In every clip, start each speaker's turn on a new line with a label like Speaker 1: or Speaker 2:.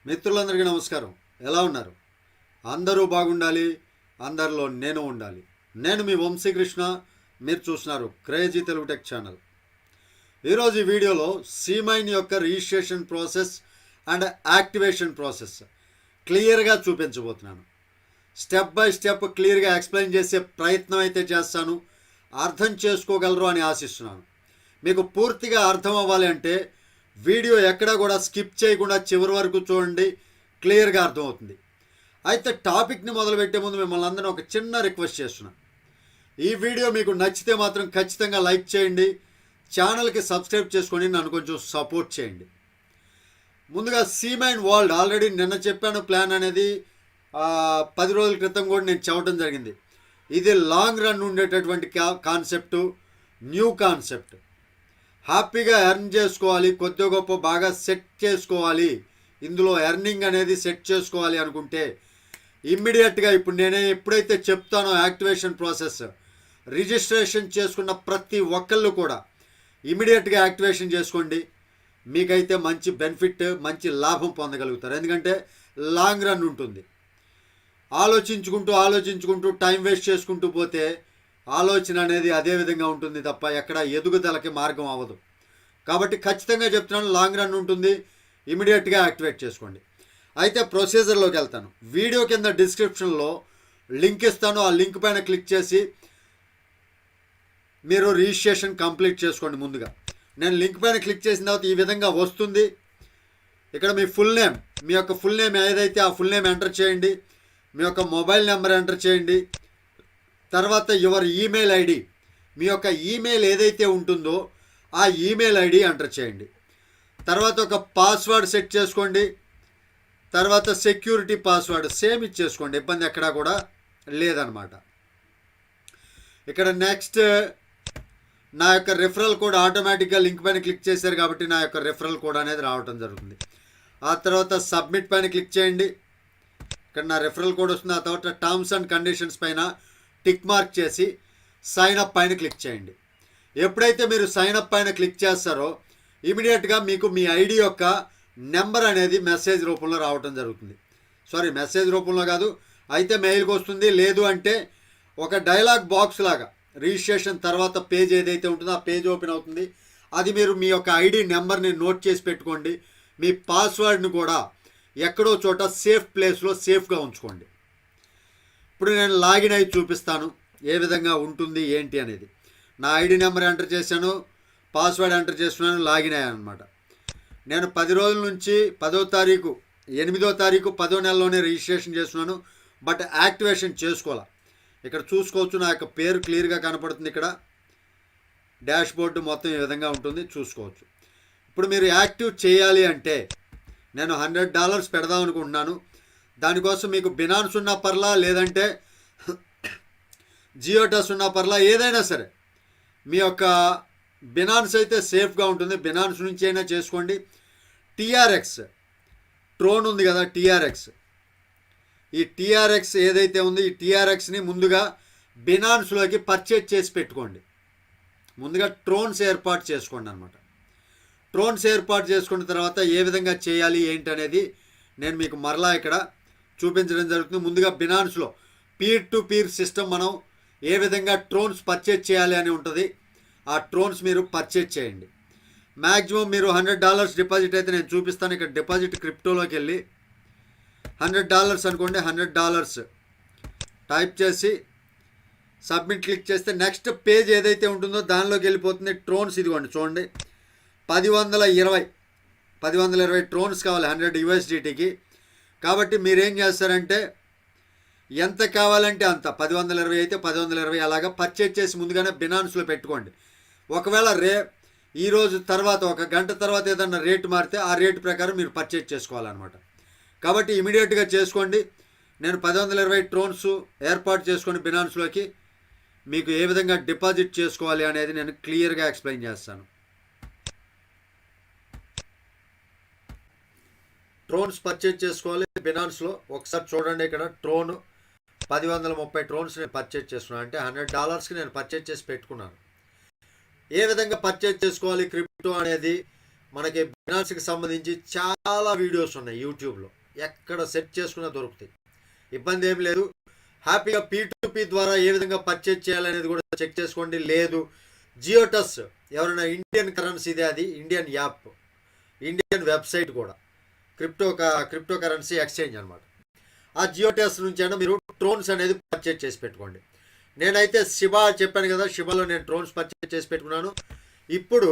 Speaker 1: మిత్రులందరికీ నమస్కారం. ఎలా ఉన్నారు? అందరూ బాగుండాలి, అందరిలో నేను ఉండాలి. నేను మీ వంశీకృష్ణ. మీరు చూస్తున్నారు క్రేజీ తెలుగు టెక్ ఛానల్. ఈరోజు ఈ వీడియోలో సీమైన్ యొక్క registration process and activation process క్లియర్గా చూపించబోతున్నాను. స్టెప్ బై స్టెప్ క్లియర్గా ఎక్స్ప్లెయిన్ చేసే ప్రయత్నం అయితే చేస్తాను. అర్థం చేసుకోగలరు అని ఆశిస్తున్నాను. మీకు పూర్తిగా అర్థం అవ్వాలి అంటే వీడియో ఎక్కడా కూడా స్కిప్ చేయకుండా చివరి వరకు చూడండి, క్లియర్గా అర్థమవుతుంది. అయితే టాపిక్ని మొదలుపెట్టే ముందు మిమ్మల్ని అందరినీ ఒక చిన్న రిక్వెస్ట్ చేస్తున్నాను. ఈ వీడియో మీకు నచ్చితే మాత్రం ఖచ్చితంగా లైక్ చేయండి, ఛానల్కి సబ్స్క్రైబ్ చేసుకొని నన్ను కొంచెం సపోర్ట్ చేయండి. ముందుగా సీమైన్ వరల్డ్ ఆల్రెడీ నిన్న చెప్పాను. ప్లాన్ అనేది 10 రోజుల క్రితం కూడా నేను చెప్పడం జరిగింది. ఇది లాంగ్ రన్ ఉండేటటువంటి కాన్సెప్టు, న్యూ కాన్సెప్ట్. హ్యాపీగా ఎర్న్ చేసుకోవాలి, కొద్దిగా గొప్ప బాగా సెట్ చేసుకోవాలి, ఇందులో ఎర్నింగ్ అనేది సెట్ చేసుకోవాలి అనుకుంటే ఇమ్మీడియట్గా ఇప్పుడు నేను ఎప్పుడైతే చెప్తానో యాక్టివేషన్ ప్రాసెస్, రిజిస్ట్రేషన్ చేసుకున్న ప్రతి ఒక్కళ్ళు కూడా ఇమ్మీడియట్గా యాక్టివేషన్ చేసుకోండి. మీకైతే మంచి బెనిఫిట్, మంచి లాభం పొందగలుగుతారు. ఎందుకంటే లాంగ్ రన్ ఉంటుంది. ఆలోచించుకుంటూ టైం వేస్ట్ చేసుకుంటూ పోతే ఆలోచన అనేది అదే విధంగా ఉంటుంది తప్ప ఎక్కడ ఎదుగుదలకి మార్గం అవ్వదు. కాబట్టి ఖచ్చితంగా చెప్తున్నాను, లాంగ్ రన్ ఉంటుంది. ఇమీడియట్గా యాక్టివేట్ చేసుకోండి. అయితే ప్రొసీజర్లోకి వెళ్తాను. వీడియో కింద డిస్క్రిప్షన్లో లింక్ ఇస్తాను. ఆ లింక్ పైన క్లిక్ చేసి మీరు రిజిస్ట్రేషన్ కంప్లీట్ చేసుకోండి. ముందుగా నేను లింక్ పైన క్లిక్ చేసిన తర్వాత ఈ విధంగా వస్తుంది. ఇక్కడ మీ ఫుల్ నేమ్, మీ యొక్క ఫుల్ నేమ్ ఏదైతే ఆ ఫుల్ నేమ్ ఎంటర్ చేయండి. మీ యొక్క మొబైల్ నెంబర్ ఎంటర్ చేయండి. తర్వాత యువర్ ఈమెయిల్ ఐడి, మీ యొక్క ఈమెయిల్ ఏదైతే ఉంటుందో ఆ ఈమెయిల్ ఐడి ఎంటర్ చేయండి. తర్వాత ఒక పాస్వర్డ్ సెట్ చేసుకోండి. తర్వాత సెక్యూరిటీ పాస్వర్డ్ సేమ్ ఇచ్చేసుకోండి, ఇబ్బంది ఎక్కడా కూడా లేదనమాట. ఇక్కడ నెక్స్ట్ నా యొక్క రెఫరల్ కోడ్ ఆటోమేటిక్గా లింక్ పైన క్లిక్ చేశారు కాబట్టి నా యొక్క రెఫరల్ కోడ్ అనేది రావడం జరుగుతుంది. ఆ తర్వాత సబ్మిట్ పైన క్లిక్ చేయండి. ఇక్కడ నా రెఫరల్ కోడ్ వస్తుంది. ఆ తర్వాత టర్మ్స్ అండ్ కండిషన్స్ పైన టిక్ మార్క్ చేసి సైన్ అప్ పైన క్లిక్ చేయండి. ఎప్పుడైతే మీరు సైన్ అప్ పైన క్లిక్ చేస్తారో ఇమీడియట్గా మీకు మీ ఐడి యొక్క నెంబర్ అనేది మెసేజ్ రూపంలో రావడం జరుగుతుంది. మెసేజ్ రూపంలో కాదు, అయితే మెయిల్కి వస్తుంది. లేదు అంటే ఒక డైలాగ్ బాక్స్ లాగా రిజిస్ట్రేషన్ తర్వాత పేజ్ ఏదైతే ఉంటుందో ఆ పేజ్ ఓపెన్ అవుతుంది. అది మీరు మీ యొక్క ఐడి నెంబర్ని నోట్ చేసి పెట్టుకోండి. మీ పాస్వర్డ్ని కూడా ఎక్కడో చోట సేఫ్ ప్లేస్లో సేఫ్గా ఉంచుకోండి. ఇప్పుడు నేను లాగిన్ అయ్యి చూపిస్తాను ఏ విధంగా ఉంటుంది ఏంటి అనేది. నా ఐడి నెంబర్ ఎంటర్ చేశాను, పాస్వర్డ్ ఎంటర్ చేస్తున్నాను, లాగిన్ అయ్యాను అనమాట. నేను 10 రోజుల నుంచి 10వ తారీఖు 8వ తారీఖు 10వ నెలలోనే రిజిస్ట్రేషన్ చేస్తున్నాను. బట్ యాక్టివేషన్ చేసుకోవాలి. ఇక్కడ చూసుకోవచ్చు, నా యొక్క పేరు క్లియర్గా కనపడుతుంది. ఇక్కడ డాష్ బోర్డు మొత్తం ఈ విధంగా ఉంటుంది, చూసుకోవచ్చు. ఇప్పుడు మీరు యాక్టివ్ చేయాలి అంటే నేను $100 పెడదాం అనుకుంటున్నాను. దానికోసం మీకు బినాన్స్ ఉన్నా పర్లా, లేదంటే జియోటస్ ఉన్నా పర్లా, ఏదైనా సరే మీ యొక్క బినాన్స్ అయితే సేఫ్గా ఉంటుంది. బినాన్స్ నుంచి అయినా చేసుకోండి. టీఆర్ఎక్స్ ట్రోన్ ఉంది కదా, ఈ టీఆర్ఎక్స్ ఏదైతే ఉంది, ఈ టీఆర్ఎక్స్ని ముందుగా బినాన్స్లోకి పర్చేజ్ చేసి పెట్టుకోండి. ముందుగా ట్రోన్స్ ఏర్పాటు చేసుకోండి అనమాట. ట్రోన్స్ ఏర్పాటు చేసుకున్న తర్వాత ఏ విధంగా చేయాలి ఏంటి అనేది నేను మీకు మరలా ఇక్కడ చూపించడం జరుగుతుంది. ముందుగా బినాన్స్లో పీర్ టు పీర్ సిస్టమ్ మనం ఏ విధంగా ట్రోన్స్ పర్చేజ్ చేయాలి అని ఉంటుంది. ఆ ట్రోన్స్ మీరు పర్చేజ్ చేయండి. మ్యాక్సిమం మీరు $100 డిపాజిట్ అయితే నేను చూపిస్తాను. ఇక్కడ డిపాజిట్ క్రిప్టోలోకి వెళ్ళి $100 అనుకోండి. $100 టైప్ చేసి సబ్మిట్ క్లిక్ చేస్తే నెక్స్ట్ పేజ్ ఏదైతే ఉంటుందో దానిలోకి వెళ్ళిపోతుంది. ట్రోన్స్ ఇదిగోండి చూడండి, 1120 ట్రోన్స్ కావాలి 100 USDTకి. కాబట్టి మీరేం చేస్తారంటే ఎంత కావాలంటే అంత, 1120 అయితే 1120 అలాగా పర్చేజ్ చేసి ముందుగానే బినాన్స్లో పెట్టుకోండి. ఒకవేళ ఈరోజు తర్వాత 1 గంట తర్వాత ఏదన్నా రేటు మారితే ఆ రేటు ప్రకారం మీరు పర్చేజ్ చేసుకోవాలన్నమాట. కాబట్టి ఇమీడియట్గా చేసుకోండి. నేను 1120 ట్రోన్స్ ఏర్పాటు చేసుకొని బినాన్స్లోకి మీకు ఏ విధంగా డిపాజిట్ చేసుకోవాలి అనేది నేను క్లియర్గా ఎక్స్ప్లెయిన్ చేస్తాను. ట్రోన్స్ పర్చేజ్ చేసుకోవాలి బినాన్స్లో. ఒకసారి చూడండి, ఇక్కడ ట్రోన్ 1030 ట్రోన్స్ నేను పర్చేజ్ చేస్తున్నాను. అంటే $100కి నేను పర్చేజ్ చేసి పెట్టుకున్నాను. ఏ విధంగా పర్చేజ్ చేసుకోవాలి క్రిప్టో అనేది మనకి బినాన్స్కి సంబంధించి చాలా వీడియోస్ ఉన్నాయి యూట్యూబ్లో, ఎక్కడ సెర్చ్ చేసుకున్నా దొరుకుతాయి, ఇబ్బంది ఏం లేదు. హ్యాపీగా P2P ద్వారా ఏ విధంగా పర్చేజ్ చేయాలనేది కూడా చెక్ చేసుకోండి. లేదు జియోటస్ ఎవరైనా ఇండియన్ కరెన్సీదే, అది ఇండియన్ యాప్, ఇండియన్ వెబ్సైట్ కూడా, క్రిప్టో కరెన్సీ ఎక్స్చేంజ్ అనమాట. ఆ జియోటస్ నుంచి అయినా మీరు ట్రోన్స్ అనేది పర్చేజ్ చేసి పెట్టుకోండి. నేనైతే షిబా చెప్పాను కదా, షిబాలో నేను ట్రోన్స్ పర్చేజ్ చేసి పెట్టుకున్నాను. ఇప్పుడు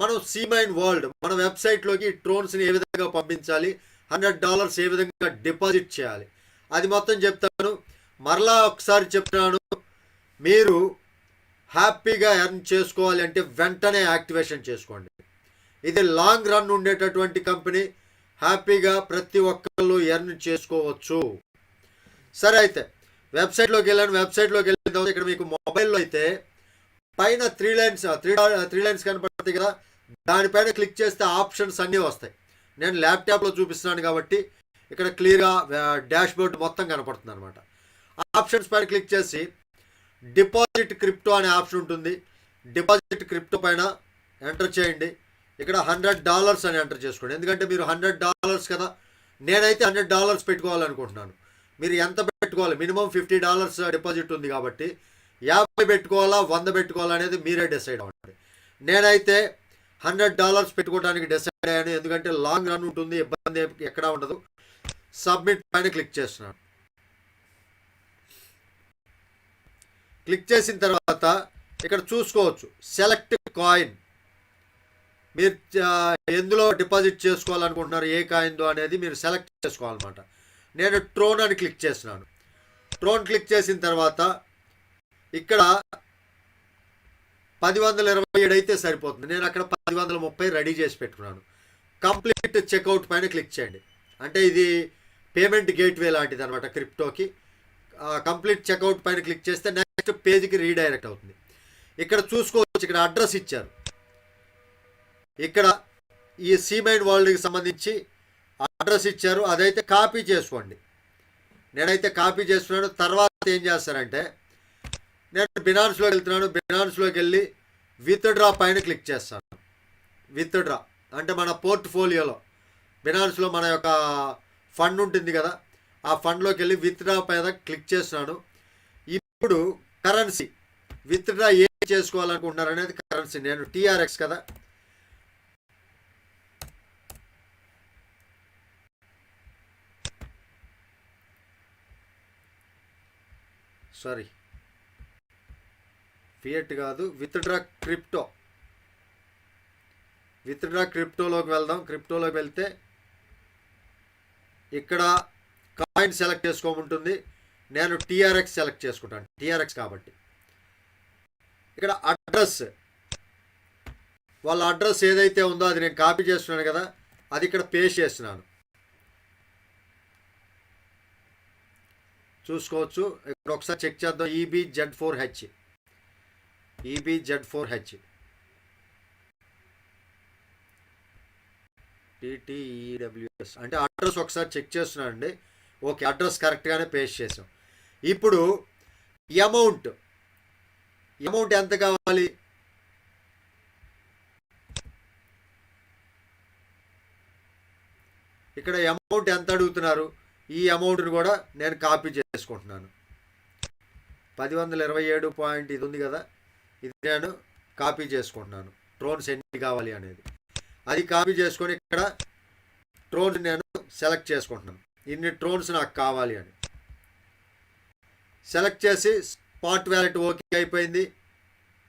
Speaker 1: మనం సీమైన్ వరల్డ్ మన వెబ్సైట్లోకి ట్రోన్స్ని ఏ విధంగా పంపించాలి, $100 ఏ విధంగా డిపాజిట్ చేయాలి, అది మొత్తం చెప్తాను. మరలా ఒకసారి చెప్తున్నాను, మీరు హ్యాపీగా ఎర్న్ చేసుకోవాలి అంటే వెంటనే యాక్టివేషన్ చేసుకోండి. ఇది లాంగ్ రన్ ఉండేటటువంటి కంపెనీ, హ్యాపీగా ప్రతి ఒక్కళ్ళు ఎర్న్ చేసుకోవచ్చు. సరే, అయితే వెబ్సైట్లోకి వెళ్ళాను. వెబ్సైట్లోకి వెళ్ళిన తర్వాత ఇక్కడ మీకు మొబైల్లో అయితే పైన త్రీ లైన్స్ కనపడతాయి కదా, దానిపైన క్లిక్ చేస్తే ఆప్షన్స్ అన్నీ వస్తాయి. నేను ల్యాప్టాప్లో చూపిస్తున్నాను కాబట్టి ఇక్కడ క్లియర్గా డాష్ బోర్డ్ మొత్తం కనపడుతుంది అనమాట. ఆప్షన్స్ పైన క్లిక్ చేసి డిపాజిట్ క్రిప్టో అనే ఆప్షన్ ఉంటుంది. డిపాజిట్ క్రిప్టో పైన ఎంటర్ చేయండి. ఇక్కడ $100 అని ఎంటర్ చేసుకోండి, ఎందుకంటే మీరు $100 కదా, నేనైతే $100 పెట్టుకోవాలనుకుంటున్నాను. మీరు ఎంత పెట్టుకోవాలి, మినిమం $50 డిపాజిట్ ఉంది కాబట్టి 50 పెట్టుకోవాలా 100 పెట్టుకోవాలా అనేది మీరే డిసైడ్ అవ్వండి. నేనైతే $100 పెట్టుకోవడానికి డిసైడ్ అయ్యాను, ఎందుకంటే లాంగ్ రన్ ఉంటుంది, ఇబ్బంది ఎక్కడా ఉండదు. సబ్మిట్ పైన క్లిక్ చేస్తున్నాను. క్లిక్ చేసిన తర్వాత ఇక్కడ చూసుకోవచ్చు సెలెక్ట్ కాయిన్, మీరు ఎందులో డిపాజిట్ చేసుకోవాలనుకుంటున్నారు, ఏ కాయిన్దో అనేది మీరు సెలెక్ట్ చేసుకోవాలన్నమాట. నేను ట్రోన్ అని క్లిక్ చేస్తున్నాను. ట్రోన్ క్లిక్ చేసిన తర్వాత ఇక్కడ 1027 అయితే సరిపోతుంది, నేను అక్కడ 1030 రెడీ చేసి పెట్టుకున్నాను. కంప్లీట్ చెక్అవుట్ పైన క్లిక్ చేయండి, అంటే ఇది పేమెంట్ గేట్వే లాంటిది అనమాట క్రిప్టోకి. కంప్లీట్ చెక్అవుట్ పైన క్లిక్ చేస్తే నెక్స్ట్ పేజ్కి రీడైరెక్ట్ అవుతుంది. ఇక్కడ చూసుకోవచ్చు, ఇక్కడ అడ్రస్ ఇచ్చారు. ఇక్కడ ఈ సీమైన్ వరల్డ్కి సంబంధించి అడ్రస్ ఇచ్చారు, అదైతే కాపీ చేసుకోండి. నేనైతే కాపీ చేస్తున్నాను. తర్వాత ఏం చేస్తారంటే, నేను బినాన్స్లోకి వెళ్తున్నాను. బినాన్స్లోకి వెళ్ళి విత్డ్రా పైన క్లిక్ చేస్తాను. విత్డ్రా అంటే మన పోర్ట్ఫోలియోలో బినాన్స్లో మన యొక్క ఫండ్ ఉంటుంది కదా, ఆ ఫండ్లోకి వెళ్ళి విత్డ్రా పైన క్లిక్ చేస్తున్నాను. ఇప్పుడు కరెన్సీ విత్డ్రా ఏం చేసుకోవాలనుకుంటున్నారు అనేది కరెన్సీ, నేను TRX కదా, సారీ ఫియట్ కాదు, విత్డ్రా క్రిప్టో. విత్డ్రా క్రిప్టోలోకి వెళ్దాం. క్రిప్టోలోకి వెళ్తే ఇక్కడ కాయిన్ సెలెక్ట్ చేసుకోమంటుంది, నేను TRX సెలెక్ట్ చేసుకుంటాను, TRX కాబట్టి. ఇక్కడ అడ్రస్, వాళ్ళ అడ్రస్ ఏదైతే ఉందో అది నేను కాపీ చేస్తున్నాను కదా, అది ఇక్కడ పేస్ట్ చేస్తున్నాను. చూసుకోవచ్చు, ఇక్కడ ఒకసారి చెక్ చేద్దాం. EBZ4H TTEWS అంటే అడ్రస్ ఒకసారి చెక్ చేస్తున్నాను అండి. ఓకే, అడ్రస్ కరెక్ట్గానే పేస్ట్ చేసాం. ఇప్పుడు అమౌంట్ ఎంత కావాలి, ఇక్కడ అమౌంట్ ఎంత అడుగుతున్నారు, ఈ అమౌంట్ని కూడా నేను కాపీ చేసుకుంటున్నాను. 1027 ఇది ఉంది కదా, ఇది నేను కాపీ చేసుకుంటున్నాను. ట్రోన్స్ ఎన్ని కావాలి అనేది అది కాపీ చేసుకొని ఇక్కడ ట్రోన్స్ నేను సెలెక్ట్ చేసుకుంటున్నాను. ఇన్ని ట్రోన్స్ నాకు కావాలి అని సెలెక్ట్ చేసి స్పాట్ వ్యాలెట్ ఓకే అయిపోయింది.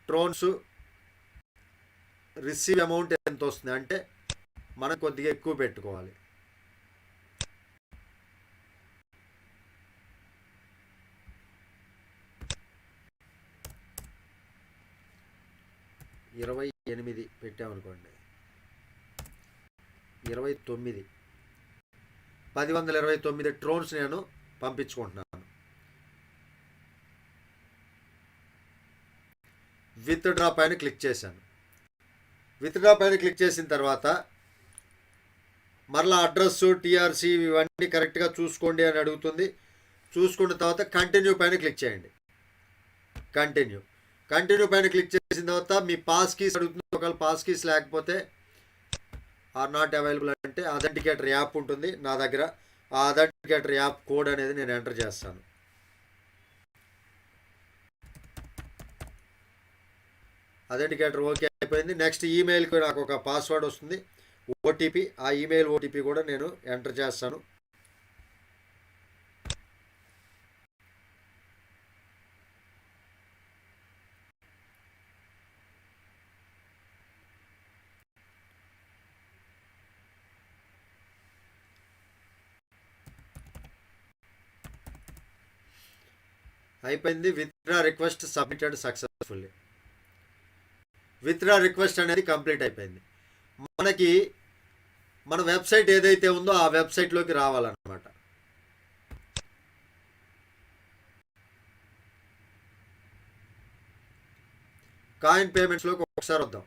Speaker 1: ట్రోన్స్ రిసీవ్ అమౌంట్ ఎంత వస్తుంది అంటే మనం కొద్దిగా ఎక్కువ పెట్టుకోవాలి. $28 పెట్టామనుకోండి, 29 1029 ట్రోన్స్ నేను పంపించుకుంటున్నాను. విత్డ్రా పైన క్లిక్ చేశాను. విత్డ్రా పైన క్లిక్ చేసిన తర్వాత మరలా అడ్రస్ TRC ఇవన్నీ కరెక్ట్గా చూసుకోండి అని అడుగుతుంది. చూసుకున్న తర్వాత కంటిన్యూ పైన క్లిక్ చేయండి. కంటిన్యూ పైన క్లిక్ చేసిన తర్వాత మీ పాస్ కీస్ అడుగుతుంది. ఒకవేళ పాస్ కీస్ లేకపోతే ఆర్ నాట్ అవైలబుల్ అంటే అథెంటికేటర్ యాప్ ఉంటుంది నా దగ్గర. ఆ అథెంటికేటర్ యాప్ కోడ్ అనేది నేను ఎంటర్ చేస్తాను. అథెంటికేటర్ ఓకే అయిపోయింది. నెక్స్ట్ ఈమెయిల్కి నాకు ఒక పాస్వర్డ్ వస్తుంది, ఓటీపీ. ఆ ఈమెయిల్ ఓటీపీ కూడా నేను ఎంటర్ చేస్తాను. అయిపోయింది. Withdraw request submitted successfully. Withdraw request అనేది కంప్లీట్ అయిపోయింది. మనకి మన వెబ్సైట్ ఏదైతే ఉందో ఆ వెబ్సైట్లోకి రావాలన్నమాట. కాయిన్ పేమెంట్స్లోకి ఒకసారి వద్దాం.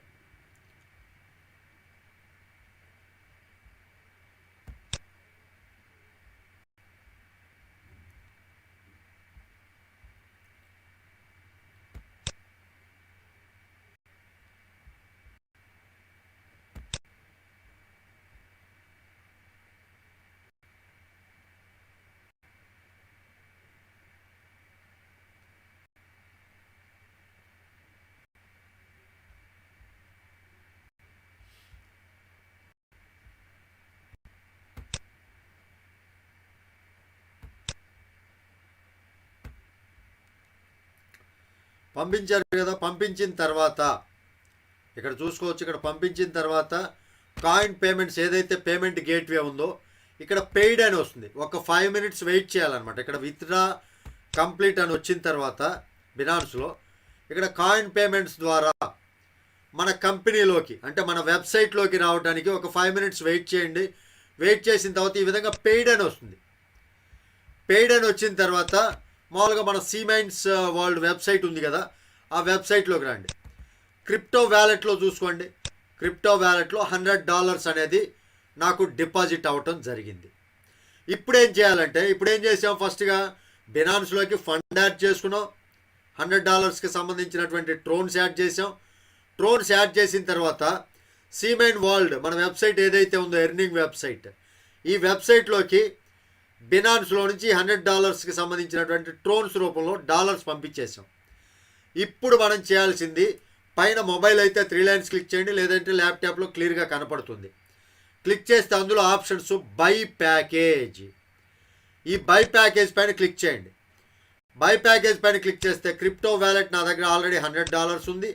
Speaker 1: పంపించారు కదా, పంపించిన తర్వాత ఇక్కడ చూసుకోవచ్చు. ఇక్కడ పంపించిన తర్వాత కాయిన్ పేమెంట్స్ ఏదైతే పేమెంట్ గేట్వే ఉందో ఇక్కడ పెయిడ్ అని వస్తుంది. ఒక 5 minutes వెయిట్ చేయాలన్నమాట. ఇక్కడ విత్డ్రా కంప్లీట్ అని వచ్చిన తర్వాత బినాన్స్లో ఇక్కడ కాయిన్ పేమెంట్స్ ద్వారా మన కంపెనీలోకి అంటే మన వెబ్సైట్లోకి రావడానికి ఒక 5 minutes వెయిట్ చేయండి. వెయిట్ చేసిన తర్వాత ఈ విధంగా పెయిడ్ అని వస్తుంది. పెయిడ్ అని వచ్చిన తర్వాత మామూలుగా మన సీమైన్స్ వరల్డ్ వెబ్సైట్ ఉంది కదా, ఆ వెబ్సైట్లోకి రండి. క్రిప్టో వ్యాలెట్లో చూసుకోండి. క్రిప్టో వ్యాలెట్లో $100 అనేది నాకు డిపాజిట్ అవ్వటం జరిగింది. ఇప్పుడేం చేయాలంటే ఇప్పుడేం చేసాం, ఫస్ట్గా బినాన్స్లోకి ఫండ్ యాడ్ చేసుకున్నాం. $100కి సంబంధించినటువంటి ట్రోన్స్ యాడ్ చేసాం. ట్రోన్స్ యాడ్ చేసిన తర్వాత సీమైన్ వరల్డ్ మన వెబ్సైట్ ఏదైతే ఉందో ఎర్నింగ్ వెబ్సైట్, ఈ వెబ్సైట్లోకి బినాన్స్లో నుంచి $100కి సంబంధించినటువంటి ట్రోన్స్ రూపంలో డాలర్స్ పంపించేసాం. ఇప్పుడు మనం చేయాల్సింది పైన మొబైల్ అయితే 3 lines క్లిక్ చేయండి, లేదంటే ల్యాప్టాప్లో క్లియర్గా కనపడుతుంది. క్లిక్ చేస్తే అందులో ఆప్షన్స్ బై ప్యాకేజ్, ఈ బై ప్యాకేజ్ పైన క్లిక్ చేయండి. బై ప్యాకేజ్ పైన క్లిక్ చేస్తే క్రిప్టో వ్యాలెట్ నా దగ్గర ఆల్రెడీ $100 ఉంది.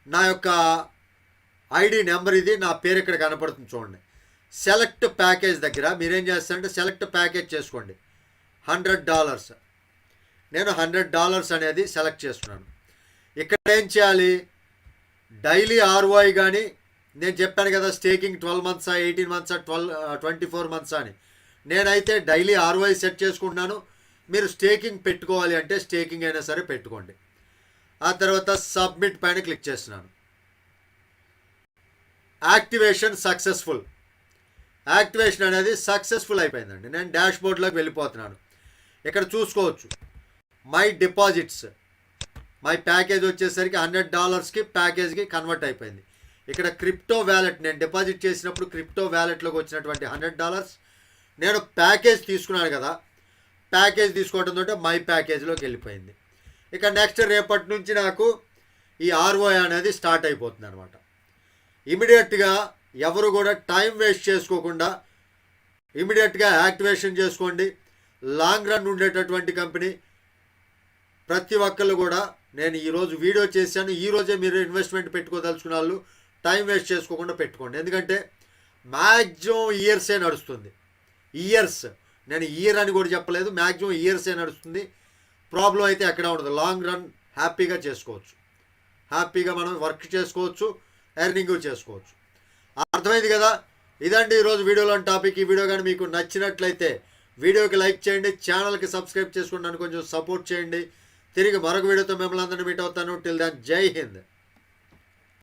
Speaker 1: నా యొక్క ఐడి నెంబర్ ఇది, నా పేరు ఇక్కడ కనపడుతుంది చూడండి. సెలెక్ట్ ప్యాకేజ్ దగ్గర మీరేం చేస్తారంటే సెలెక్ట్ ప్యాకేజ్ చేసుకోండి. $100 నేను $100 అనేది సెలెక్ట్ చేసుకున్నాను. ఇక్కడ ఏం చేయాలి, డైలీ ROI కానీ నేను చెప్పాను కదా స్టేకింగ్ 12 months 18 months 24 months అని, నేనైతే డైలీ ROI సెట్ చేసుకుంటున్నాను. మీరు స్టేకింగ్ పెట్టుకోవాలి అంటే స్టేకింగ్ అయినా సరే పెట్టుకోండి. ఆ తర్వాత సబ్మిట్ పైన క్లిక్ చేస్తున్నాను. Activation successful. యాక్టివేషన్ అనేది సక్సెస్ఫుల్ అయిపోయిందండి. నేను డాష్ బోర్డ్లోకి వెళ్ళిపోతున్నాను. ఇక్కడ చూసుకోవచ్చు మై డిపాజిట్స్, మై ప్యాకేజ్ వచ్చేసరికి $100కి ప్యాకేజ్కి కన్వర్ట్ అయిపోయింది. ఇక్కడ క్రిప్టో వ్యాలెట్ నేను డిపాజిట్ చేసినప్పుడు క్రిప్టో వ్యాలెట్లోకి వచ్చినటువంటి $100 నేను ప్యాకేజ్ తీసుకున్నాను కదా, ప్యాకేజ్ తీసుకోవడంతో మై ప్యాకేజ్లోకి వెళ్ళిపోయింది. ఇక నెక్స్ట్ రేపటి నుంచి నాకు ఈ ROI అనేది స్టార్ట్ అయిపోతుంది అనమాట. ఇమీడియట్గా ఎవరు కూడా టైం వేస్ట్ చేసుకోకుండా ఇమీడియట్గా యాక్టివేషన్ చేసుకోండి. లాంగ్ రన్ ఉండేటటువంటి కంపెనీ. ప్రతి ఒక్కళ్ళు కూడా నేను ఈరోజు వీడియో చేశాను, ఈరోజే మీరు ఇన్వెస్ట్మెంట్ పెట్టుకోదలుచుకున్న వాళ్ళు టైం వేస్ట్ చేసుకోకుండా పెట్టుకోండి. ఎందుకంటే మ్యాక్సిమం ఇయర్సే నడుస్తుంది. ఇయర్స్, నేను ఇయర్ అని కూడా చెప్పలేదు, మ్యాక్సిమం ఇయర్సే నడుస్తుంది. ప్రాబ్లం అయితే ఎక్కడ ఉండదు. లాంగ్ రన్ హ్యాపీగా చేసుకోవచ్చు, హ్యాపీగా మనం వర్క్ చేసుకోవచ్చు, ఎర్నింగ్ చేసుకోవచ్చు. అర్థమైంది కదా. ఇదండి ఈరోజు వీడియోలోని టాపిక్. ఈ వీడియో కానీ మీకు నచ్చినట్లయితే వీడియోకి లైక్ చేయండి, ఛానల్కి సబ్స్క్రైబ్ చేసుకుని నన్ను కొంచెం సపోర్ట్ చేయండి. తిరిగి మరొక వీడియోతో మిమ్మల్ని అందరినీ మీట్ అవుతాను. టిల్ దెన్ జై హింద్.